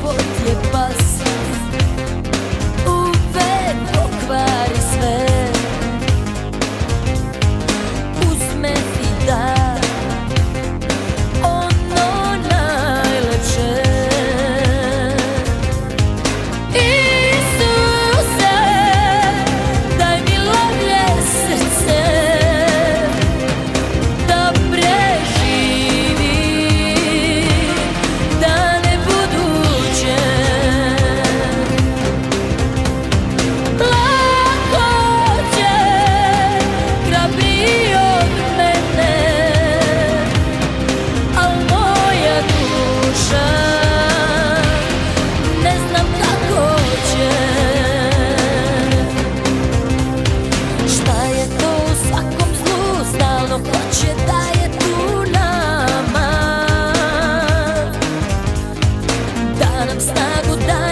život je pas, uvek pokvari sve. Uzme ti da ono najlepše. Isuse, daj mi lavlje srce da preživim dane buduće. Lakoće hrabriji od mene, al moja duša ne znam kako će. Šta je to u svakom zlu, stalno hoće da je tu nama, da nam snagu da